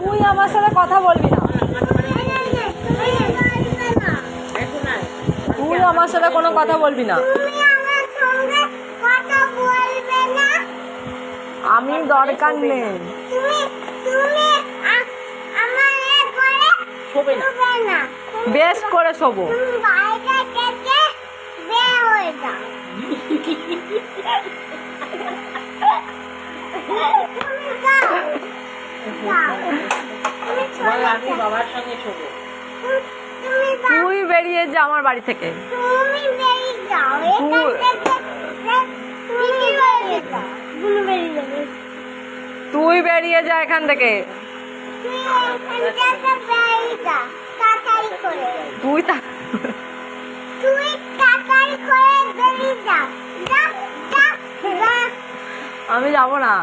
তুই আমার সাথে কথা বলবি না, তুই আমার সাথে কোনো কথা বলবি না। আমি দরকার নেই। বেশ করে শোবো। তুই বেরিয়ে যা আমার বাড়ি থেকে। তুই বেরিয়ে যা এখান থেকে। তুই আমি যাবো না।